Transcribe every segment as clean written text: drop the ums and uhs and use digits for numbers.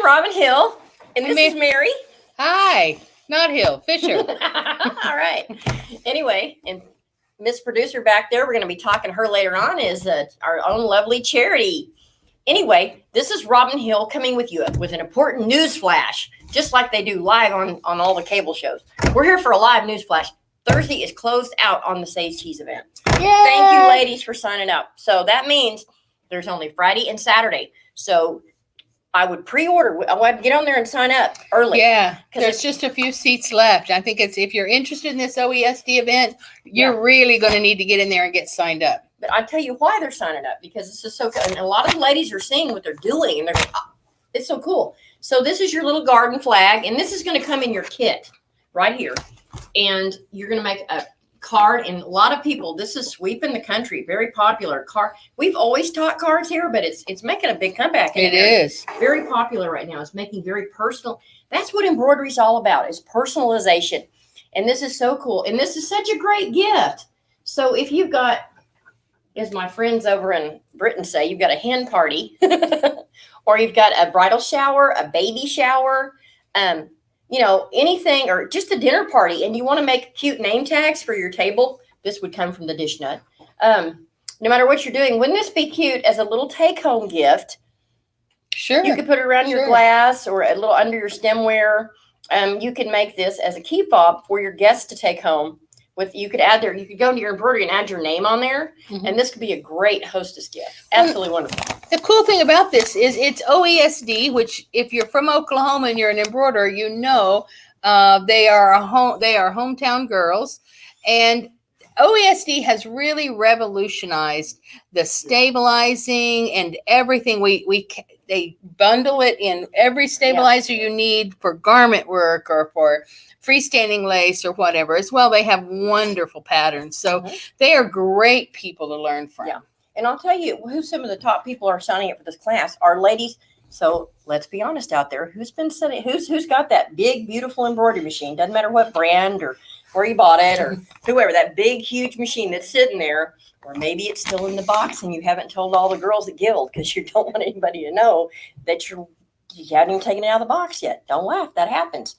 Robin Hill, and this is Mary. Hi, not Hill, Fisher. All right. Anyway, and Miss Producer back there, we're going to be talking to her later on, is our own lovely Charity. Anyway, this is Robin Hill coming with you with an important news flash, just like they do live on all the cable shows. We're here for a live news flash. Thursday is closed out on the Sage Cheese event. Yay! Thank you, ladies, for signing up. So that means there's only Friday and Saturday. So I would pre-order. I would get on there and sign up early. Yeah, there's just a few seats left. I think if you're interested in this OESD event, you're really going to need to get in there and get signed up. But I'll tell you why they're signing up, because this is so cool. And a lot of the ladies are seeing what they're doing, and they're like, oh, it's so cool. So this is your little garden flag, and this is going to come in your kit right here. And you're going to make a card, and a lot of people, this is sweeping the country, very popular card. We've always taught cards here, but it's making a big comeback. It is very popular right now. It's making very personal. That's what embroidery is all about, is personalization. And this is so cool. And this is such a great gift. So if you've got, as my friends over in Britain say, you've got a hen party, or you've got a bridal shower, a baby shower, anything, or just a dinner party, and you want to make cute name tags for your table, this would come from the Dish Nut. No matter what you're doing, wouldn't this be cute as a little take-home gift? Sure. You could put it around your glass or a little under your stemware. You can make this as a key fob for your guests to take home. You could go into your embroidery and add your name on there, and this could be a great hostess gift. Absolutely wonderful. The cool thing about this is it's OESD, which if you're from Oklahoma and you're an embroiderer, they are hometown girls, and OESD has really revolutionized the stabilizing and everything. They bundle it in every stabilizer you need for garment work or for freestanding lace or whatever. As well, they have wonderful patterns. So they are great people to learn from. Yeah. And I'll tell you who some of the top people are signing up for this class are ladies. So let's be honest out there. Who's got that big, beautiful embroidery machine? Doesn't matter what brand or where you bought it or whoever, that big, huge machine that's sitting there, or maybe it's still in the box and you haven't told all the girls at Guild because you don't want anybody to know that you haven't even taken it out of the box yet. Don't laugh. That happens.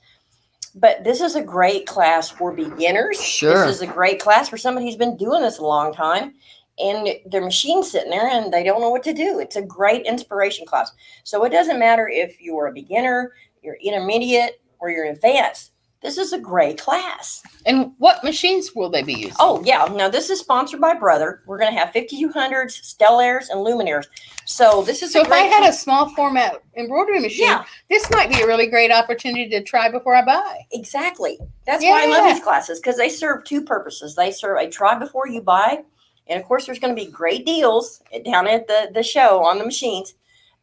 But this is a great class for beginners. Sure. This is a great class for somebody who's been doing this a long time, and their machine's sitting there and they don't know what to do. It's a great inspiration class. So it doesn't matter if you're a beginner, you're intermediate, or you're advanced. This is a great class. And what machines will they be using? Oh, yeah. Now, this is sponsored by Brother. We're going to have 5200s, Stellaires, and Luminaires. So this is if I had a small format embroidery machine, this might be a really great opportunity to try before I buy. Exactly. That's why I love these classes, because they serve two purposes. They serve a try before you buy. And, of course, there's going to be great deals down at the show on the machines.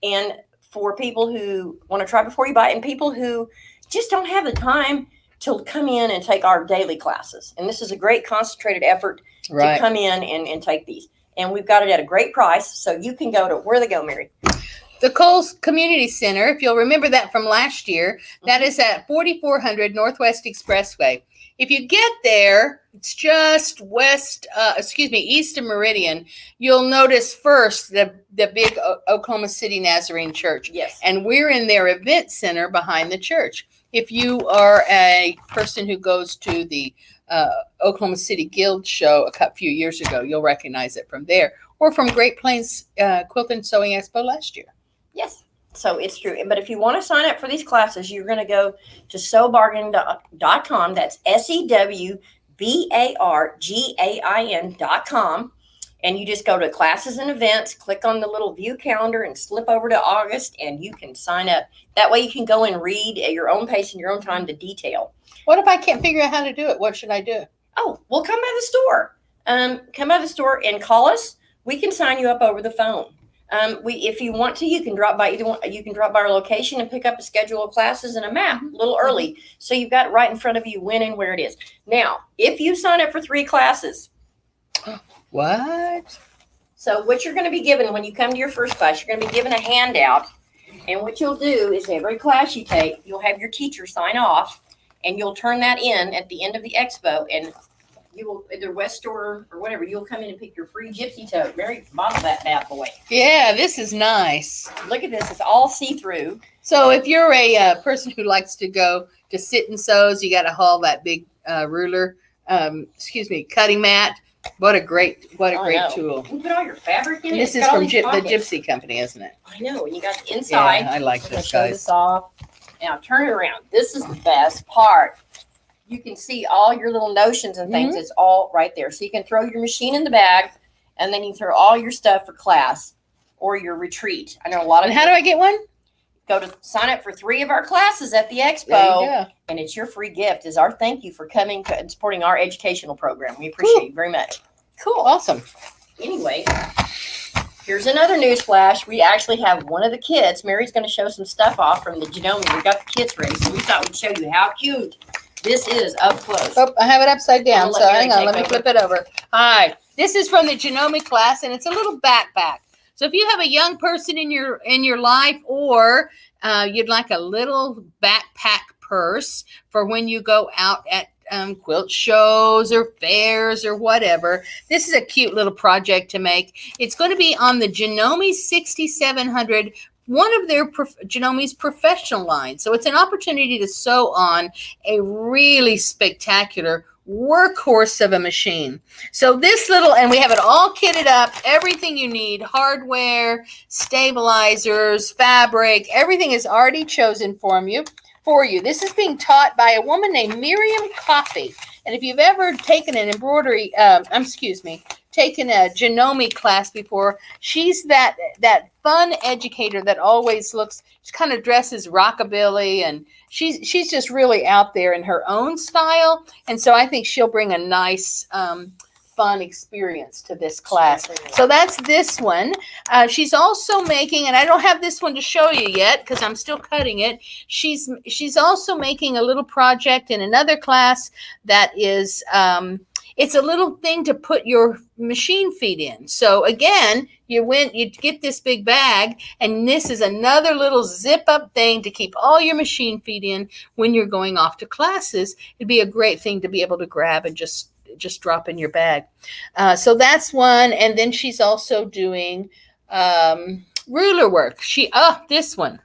And for people who want to try before you buy, and people who just don't have the time to come in and take our daily classes. And this is a great concentrated effort to come in and take these. And we've got it at a great price. So you can go to, where they go, Mary? The Kohl's Community Center, if you'll remember that from last year, that is at 4400 Northwest Expressway. If you get there, it's just east of Meridian. You'll notice first the big Oklahoma City Nazarene Church. Yes. And we're in their event center behind the church. If you are a person who goes to the Oklahoma City Guild show a few years ago, you'll recognize it from there, or from Great Plains Quilt and Sewing Expo last year. Yes, so it's true. But if you want to sign up for these classes, you're going to go to sewbargain.com. That's SEWBARGAIN.com. And you just go to classes and events, click on the little view calendar and slip over to August, and you can sign up. That way you can go and read at your own pace and your own time the detail. What if I can't figure out how to do it? What should I do? Oh, well, come by the store. Come by the store and call us. We can sign you up over the phone. If you want to, you can drop by You can drop by our location and pick up a schedule of classes and a map a little early, so you've got it right in front of you when and where it is. Now, if you sign up for 3 classes. What? So what you're going to be given when you come to your first class, you're going to be given a handout. And what you'll do is every class you take, you'll have your teacher sign off, and you'll turn that in at the end of the expo. And you will either West Store or whatever. You'll come in and pick your free Gypsy tote. Mary bottled that bad boy. Yeah, this is nice. Look at this. It's all see-through. So if you're a person who likes to go to sit and sews, you got to haul that big ruler. Cutting mat. What a great tool. You can put all your fabric in And it. this It's is got all from these the pockets. Gypsy Company, isn't it? I know. And you got the inside. Yeah, I like I'm gonna this, show guys. this off. Now turn it around. This is the best part. You can see all your little notions and things. It's all right there. So you can throw your machine in the bag, and then you throw all your stuff for class or your retreat. I know a lot of And how do I get one? go to sign up for 3 of our classes at the There you expo, go. and it's your free gift. Is our thank you for coming and supporting our educational program. We appreciate you very much. Cool. Awesome. Anyway, here's another news flash. We actually have one of the kids. Mary's going to show some stuff off from the Genome. We got the kids ready, so we thought we'd show you how cute this is up close. Oh, I have it upside down, I'll so let Mary hang on. take Let me over. flip it over. Hi. This is from the Genome class, and it's a little backpack. So if you have a young person in your life, or you'd like a little backpack purse for when you go out at quilt shows or fairs or whatever, this is a cute little project to make. It's going to be on the Genome 6700, one of their Genome's professional lines. So it's an opportunity to sew on a really spectacular workhorse of a machine. So this little, and we have it all kitted up, everything you need, hardware, stabilizers, fabric, everything is already chosen for you. This is being taught by a woman named Miriam Coffey. And if you've ever taken an embroidery, taken a Genome class before, she's that fun educator that always looks, she kind of dresses rockabilly, and she's just really out there in her own style. And so I think she'll bring a nice fun experience to this class. So that's this one. She's also making, and I don't have this one to show you yet because I'm still cutting it. She's also making a little project in another class that is it's a little thing to put your machine feet in. So again, you get this big bag, and this is another little zip up thing to keep all your machine feet in when you're going off to classes. It'd be a great thing to be able to grab and just drop in your bag. So that's one. And then she's also doing ruler work. This one.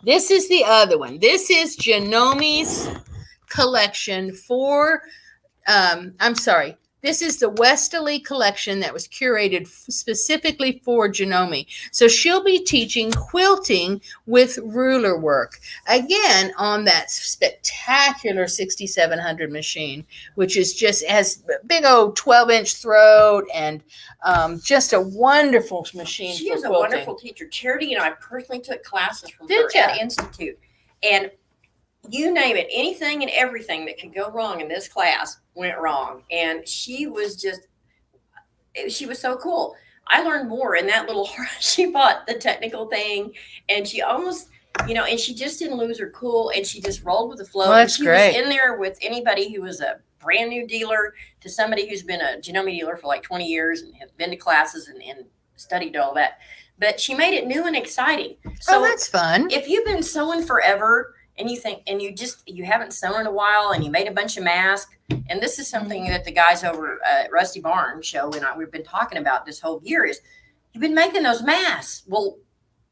This is the other one. This is Genome's collection for this is the Westerly collection that was curated specifically for Genome. So she'll be teaching quilting with ruler work, again, on that spectacular 6700 machine, which is just has big old 12-inch throat and just a wonderful machine. She for is a quilting. wonderful teacher. Charity and I personally took classes from Did her ya? at Institute. And you name it, anything and everything that could go wrong in this class went wrong. And she was so cool. I learned more in that little, she bought the technical thing, and she almost, and she just didn't lose her cool, and she just rolled with the flow. Well, that's and she great. was in there with anybody who was a brand new dealer to somebody who's been a Genome dealer for like 20 years and has been to classes and studied all that. But she made it new and exciting. So that's fun. if you've been sewing forever, and you think, and you haven't sewn in a while, and you made a bunch of masks, and this is something that the guys over at Rusty Barn show, and we've been talking about this whole year, is you've been making those masks. Well,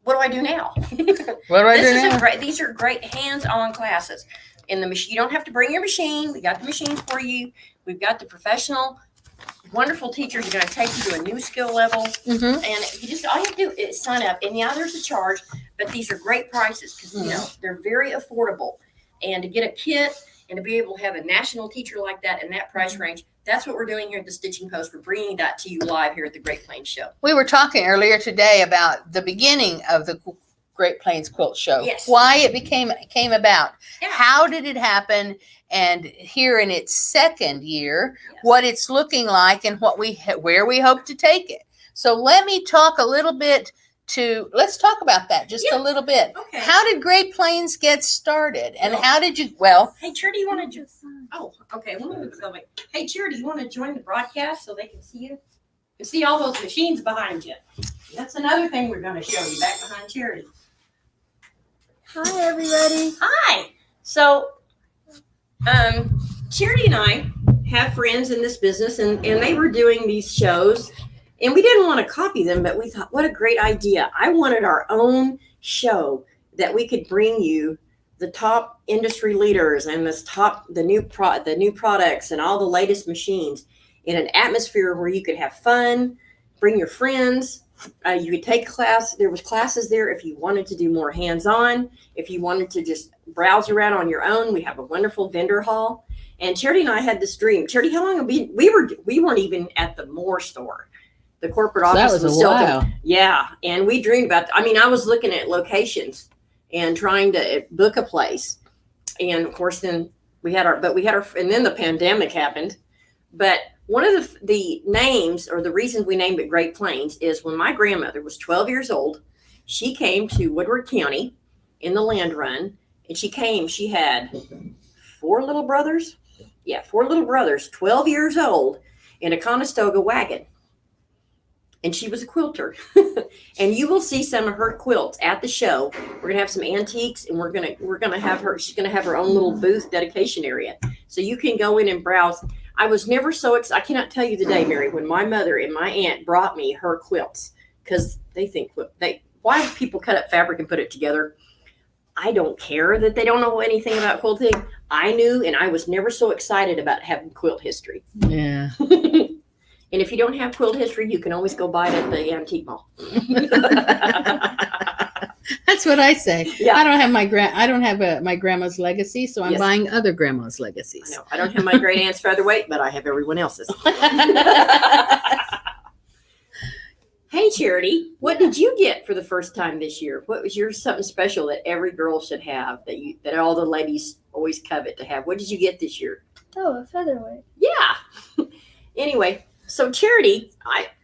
what do I do now? What do I do now? These are great hands-on classes. In the machine, you don't have to bring your machine. We got the machines for you. We've got the professional, wonderful teachers are going to take you to a new skill level. Mm-hmm. And all you have to do is sign up. And yeah, there's a charge, but these are great prices because they're very affordable. And to get a kit and to be able to have a national teacher like that in that price range, that's what we're doing here at the Stitching Post. We're bringing that to you live here at the Great Plains Show. We were talking earlier today about the beginning of the Great Plains Quilt Show. Yes. Why it came about. Yeah. How did it happen? And here in its second year, Yes. what it's looking like and where we hope to take it. So let me talk a little bit let's talk about that just a little bit. Okay. How did Great Plains get started? And Well- how did you, Hey, Charity, you want to Oh, okay. Hey, Charity, you want to join the broadcast so they can see you? You see all those machines behind you. That's another thing we're going to show you back behind Charity. Hi, everybody. Hi. So, Charity and I have friends in this business, and they were doing these shows, and we didn't want to copy them, but we thought, what a great idea. I wanted our own show that we could bring you the top industry leaders and the new products and all the latest machines in an atmosphere where you could have fun, bring your friends. You could take class. There was classes there if you wanted to do more hands-on. If you wanted to just browse around on your own, we have a wonderful vendor hall. And Charity and I had this dream. Charity, how long have we weren't even at the Moore store. The corporate office That was a still while. yeah, and we dreamed about. I was looking at locations and trying to book a place, and of course, then we had our, and then the pandemic happened. But one of the names, or the reasons we named it Great Plains, is when my grandmother was 12 years old, she came to Woodward County in the land run, and she had 4 little brothers. Yeah, 4 little brothers, 12 years old, in a Conestoga wagon. And she was a quilter. And you will see some of her quilts at the show. We're gonna have some antiques, and we're gonna have her. She's gonna have her own little booth dedication area, so you can go in and browse. I was never so excited. I cannot tell you the day, Mary, when my mother and my aunt brought me her quilts, because they think why do people cut up fabric and put it together? I don't care that they don't know anything about quilting. I knew, and I was never so excited about having quilt history. Yeah. And if you don't have quilt history, you can always go buy it at the antique mall. That's what I say. Yeah. I don't have my grandma's legacy, so I'm Yes. buying other grandma's I legacies. know. I don't have my great aunt's featherweight, but I have everyone else's. Hey, Charity, what did you get for the first time this year? What was your something special that every girl should have, that all the ladies always covet to have? What did you get this year? Oh, a featherweight. Yeah. Anyway, so Charity,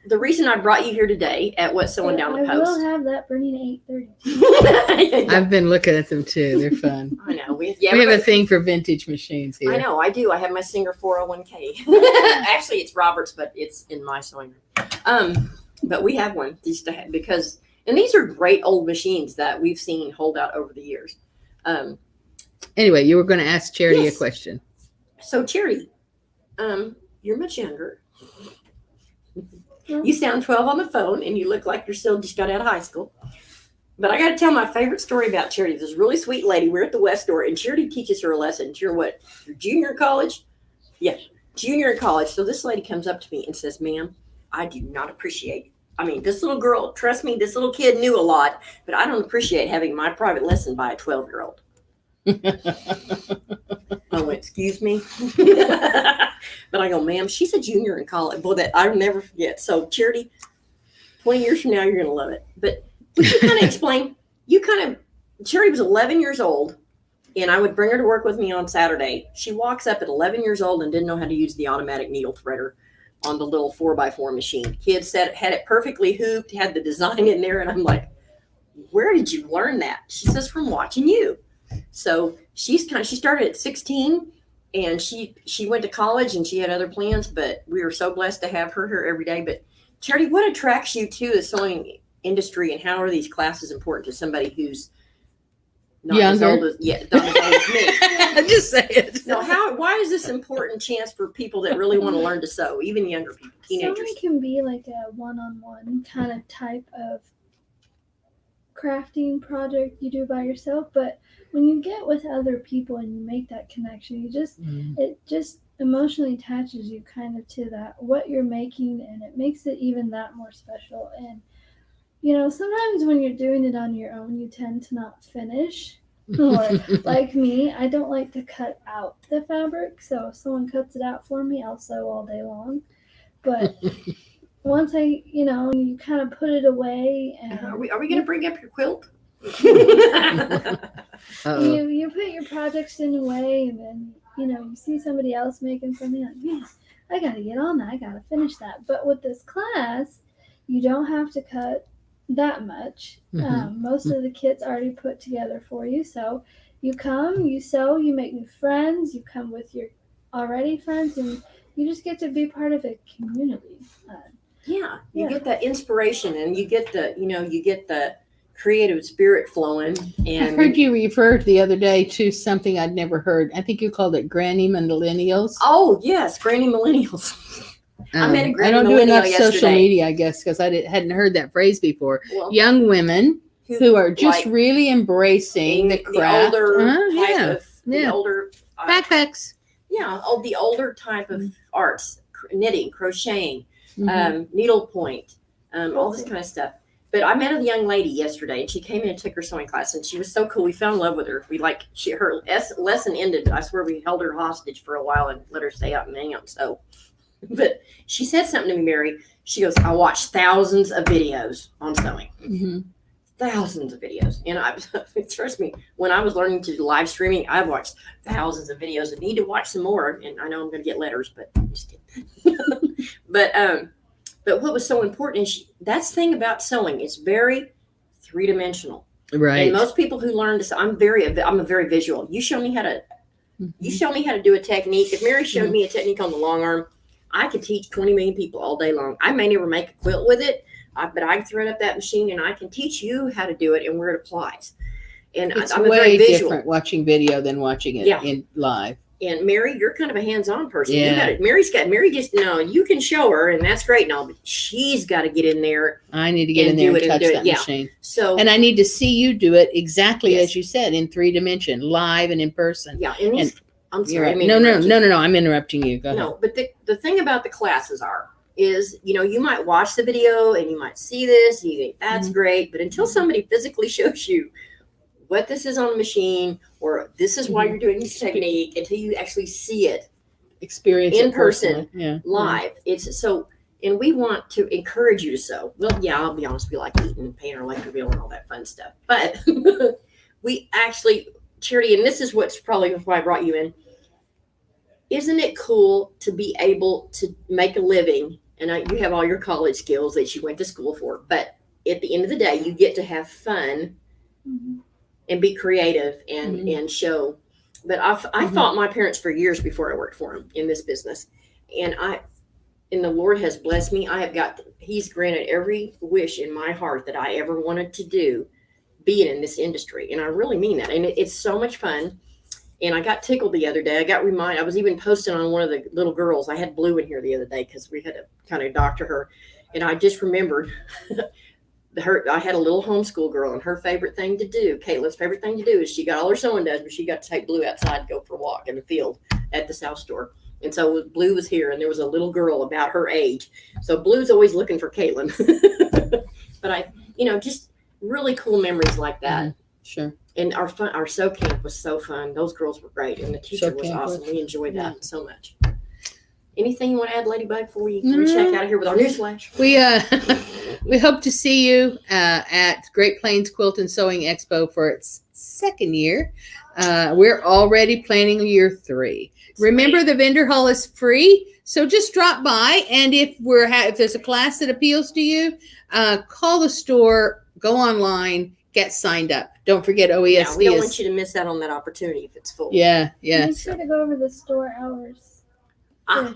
the reason I brought you here today at What's Sewing Down the I will Post. have that burning at 8:30. I've been looking at them too. They're fun. I know. We We have a thing for vintage machines here. I know, I do. I have my Singer 401k. Actually, it's Robert's, but it's in my sewing room. But we have one just to have, because, and these are great old machines that we've seen hold out over the years. Anyway, you were going to ask Charity Yes. a question. So Charity, you're much younger. Hmm? You sound 12 on the phone, and you look like you're still just got out of high school. But I got to tell my favorite story about Charity. This really sweet lady. We're at the West Store, and Charity teaches her a lesson. You're what? You're junior in college? Yeah, junior in college. So this lady comes up to me and says, "Ma'am, I do not appreciate. This little girl. Trust me, this little kid knew a lot, but I don't appreciate having my private lesson by a 12-year-old." I went, "Excuse me," but I go, "Ma'am, she's a junior in college." Boy, that I'll never forget. So Charity, 20 years from now, you're going to love it. But would you kind of explain? Charity was 11 years old, and I would bring her to work with me on Saturday. She walks up at 11 years old and didn't know how to use the automatic needle threader on the little 4x4 machine. Kids had it perfectly hooped, had the design in there, and I'm like, "Where did you learn that?" She says, "From watching you." So she started at 16, and she went to college, and she had other plans, but we were so blessed to have her here every day. But Charity, what attracts you to the sewing industry, and how are these classes important to somebody who's not as Younger? old as not as old as me? Just say it. No, why is this important chance for people that really want to learn to sew, even younger people, teenagers? Sewing can be like a one-on-one kind of type of crafting project you do by yourself, but when you get with other people and you make that connection, it just emotionally attaches you kind of to that what you're making, and it makes it even that more special. And sometimes when you're doing it on your own, you tend to not finish. Or like me, I don't like to cut out the fabric, so if someone cuts it out for me, I'll sew all day long. But once you kind of put it away, and Are we going to bring up your quilt? you put your projects in a way, and then you see somebody else making something, like, man, I gotta get on that, I gotta finish that. But with this class, you don't have to cut that much. Most of the kits already put together for you, so you come, you sew, you make new friends, you come with your already friends, and you just get to be part of a community. Yeah, you get that inspiration, and you get the creative spirit flowing. I And heard you refer the other day to something I'd never heard. I think you called it Granny Millennials. oh yes, Granny Millennials. I met a I Granny don't do Millennial enough social yesterday. media, I guess, because I hadn't heard that phrase before. Well, Young women who are just like, really embracing the craft. older type yeah. of the Yeah. older Backpacks. the older type of arts, knitting, crocheting, Mhm. needlepoint, all this kind of stuff. But I met a young lady yesterday, and she came in and took her sewing class, and she was so cool. We fell in love with her. Her lesson ended. I swear we held her hostage for a while and let her stay out and hang out and sew. But she said something to me, Mary. She goes, "I watched thousands of videos on sewing." Mhm. Thousands of videos. And trust me, when I was learning to do live streaming, I've watched thousands of videos and need to watch some more. And I know I'm going to get letters, but I'm just kidding. but what was so important is that's the thing about sewing. It's very three-dimensional. Right. And most people who learn to sew, I'm a very visual. You show me how to do a technique. If Mary showed me a technique on the long arm, I could teach 20 million people all day long. I may never make a quilt with it, but I can thread up that machine and I can teach you how to do it and where it applies. And It's I'm a very way visual. different watching video than watching it Yeah. in live. And Mary, you're kind of a hands-on person. Yeah. Mary just you can show her and that's great and all, but she's got to get in there. I need to get in And there do and it and touch do it, that yeah. machine. So And I need to see you do it exactly Yes. as you said, in 3 dimension, live and in person. yeah, and these, I'm You're sorry. I right. mean, No. I'm interrupting you. Go ahead. No, but the thing about the classes is, you might watch the video and you might see this and you think that's great, but until somebody physically shows you what this is on the machine or this is why you're doing this technique, until you actually see it Experience in it person, personally. Yeah. live, it's so. And we want to encourage you to sew. Well, yeah, I'll be honest, we like eating, painting our electric wheel and all that fun stuff. But we actually, Charity, and this is what's probably why I brought you in. Isn't it cool to be able to make a living? And you have all your college skills that you went to school for, but at the end of the day, you get to have fun and be creative and show. But I fought my parents for years before I worked for them in this business, and the Lord has blessed me. He's granted every wish in my heart that I ever wanted to do, being in this industry, and I really mean that. And it's so much fun. And I got tickled the other day. I was even posting on one of the little girls. I had Blue in here the other day because we had to kind of doctor her. And I just remembered I had a little homeschool girl, and her favorite thing to do, Caitlin's favorite thing to do, is she got all her sewing done, but she got to take Blue outside and go for a walk in the field at the South store. And so Blue was here, and there was a little girl about her age. So Blue's always looking for Caitlin. But just really cool memories like that. Sure. And our sew camp was so fun. Those girls were great, and the teacher was awesome. We enjoyed that so much. Anything you want to add, Ladybug, before we check out of here with our newsflash? We hope to see you at Great Plains Quilt and Sewing Expo for its second year. We're already planning year 3. Remember, the vendor hall is free, so just drop by. And if there's a class that appeals to you, call the store, go online, get signed up. Don't forget OESD. Yeah, we don't want you to miss out on that opportunity if it's full. Yeah. Make sure to go over the store hours.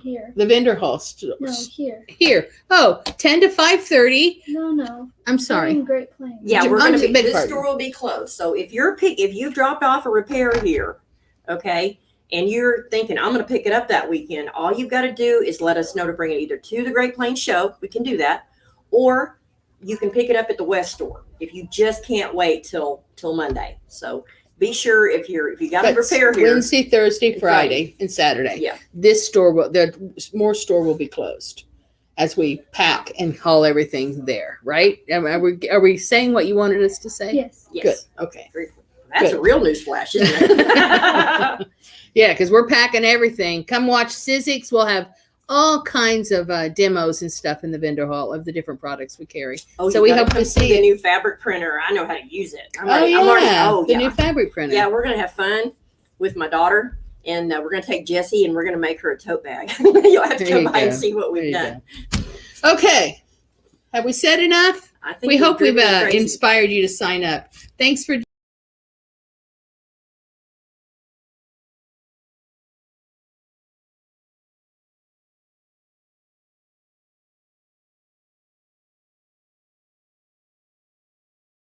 Here. The vendor hall store. No, here. Here. 10 to 5:30. No. I'm sorry. In Great Plains. Yeah, we're I'm going to be. beg This pardon. store will be closed. So if you dropped off a repair here, okay, and you're thinking I'm going to pick it up that weekend, all you've got to do is let us know to bring it either to the Great Plains show. We can do that, or you can pick it up at the West store if you just can't wait till Monday. So be sure if you got a repair here. Wednesday, Thursday, Friday, and Saturday. Yeah. This store will be closed as we pack and haul everything there, right? Are we saying what you wanted us to say? Yes. Yes. Good. Okay. That's Good. a real news flash, isn't it? Yeah, because we're packing everything. Come watch Sizzix. We'll have all kinds of demos and stuff in the vendor hall of the different products we carry. So we hope to see the new fabric printer. I know how to use it. The new fabric printer. Yeah, we're going to have fun with my daughter, and we're going to take Jessie, and we're going to make her a tote bag. You'll have to There come you by and go. see what we've There done. Okay. Have we said enough? I think We hope we've driven her crazy. inspired you to sign up. Thanks for